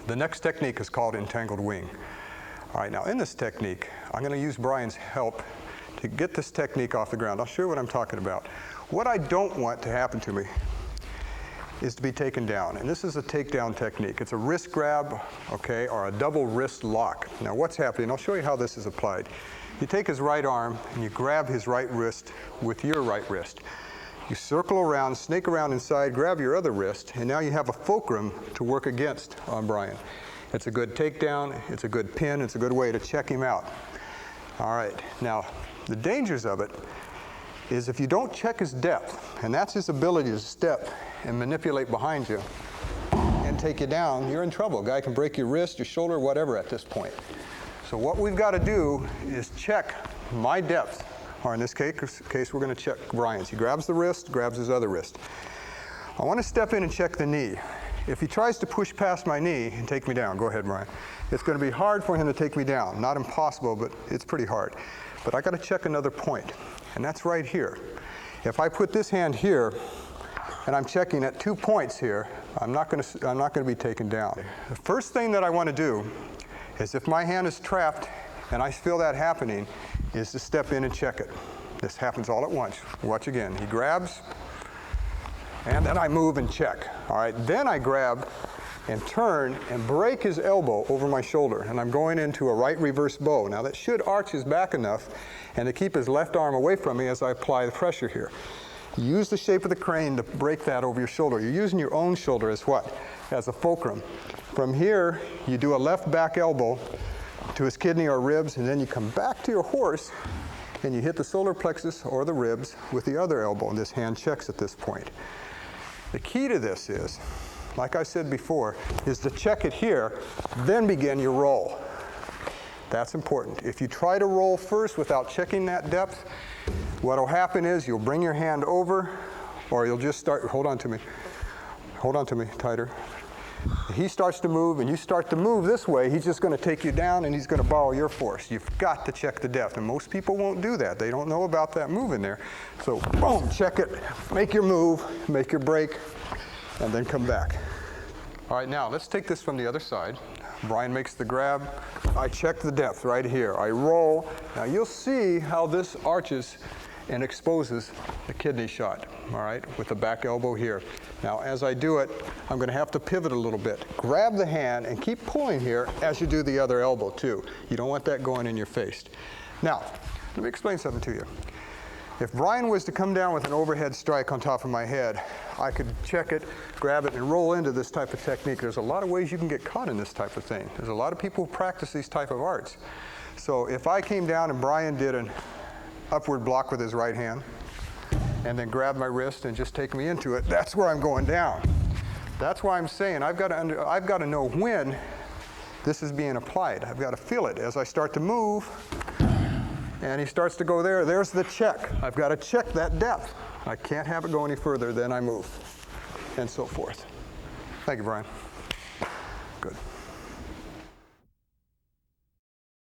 The next technique is called entangled wing. All right, now in this technique, I'm going to use Brian's help to get this technique off the ground. I'll show you what I'm talking about. What I don't want to happen to me is to be taken down, and this is a takedown technique. It's a wrist grab, okay, or a double wrist lock. Now what's happening, I'll show you how this is applied. You take his right arm and you grab his right wrist with your right wrist. You circle around, snake around inside, grab your other wrist, and now you have a fulcrum to work against on Brian. It's a good takedown, it's a good pin, it's a good way to check him out. All right, now the dangers of it is if you don't check his depth, and that's his ability to step and manipulate behind you and take you down, you're in trouble. A guy can break your wrist, your shoulder, whatever at this point. So what we've got to do is check my depth, or in this case we're going to check Brian's. He grabs the wrist, grabs his other wrist. I want to step in and check the knee. If he tries to push past my knee and take me down, go ahead, Brian. It's going to be hard for him to take me down. Not impossible, but it's pretty hard. But I got to check another point, and that's right here. If I put this hand here, and I'm checking at 2 points here, I'm not going to be taken down. The first thing that I want to do is, if my hand is trapped and I feel that happening, is to step in and check it. This happens all at once. Watch again. He grabs, and then I move and check. All right, then I grab and turn and break his elbow over my shoulder, and I'm going into a right reverse bow. Now that should arch his back enough and to keep his left arm away from me as I apply the pressure here. Use the shape of the crane to break that over your shoulder. You're using your own shoulder as what? As a fulcrum. From here, you do a left back elbow to his kidney or ribs, and then you come back to your horse and you hit the solar plexus or the ribs with the other elbow, and this hand checks at this point. The key to this is, like I said before, is to check it here, then begin your roll. That's important. If you try to roll first without checking that depth, what will happen is you'll bring your hand over, or you'll just start, hold on to me, tighter. He starts to move and you start to move this way, he's just going to take you down and he's going to borrow your force. You've got to check the depth, and most people won't do that. They don't know about that move in there. So boom, check it, make your move, make your break, and then come back. All right, now let's take this from the other side. Brian makes the grab. I check the depth right here. I roll. Now you'll see how this arches and exposes the kidney shot, all right, with the back elbow here. Now as I do it, I'm going to have to pivot a little bit. Grab the hand and keep pulling here as you do the other elbow too. You don't want that going in your face. Now, let me explain something to you. If Brian was to come down with an overhead strike on top of my head, I could check it, grab it, and roll into this type of technique. There's a lot of ways you can get caught in this type of thing. There's a lot of people who practice these type of arts. So if I came down and Brian did an upward block with his right hand, and then grab my wrist and just take me into it, that's where I'm going down. That's why I'm saying I've got to know when this is being applied. I've got to feel it as I start to move. And he starts to go there. There's the check. I've got to check that depth. I can't have it go any further, then I move, and so forth. Thank you, Brian. Good.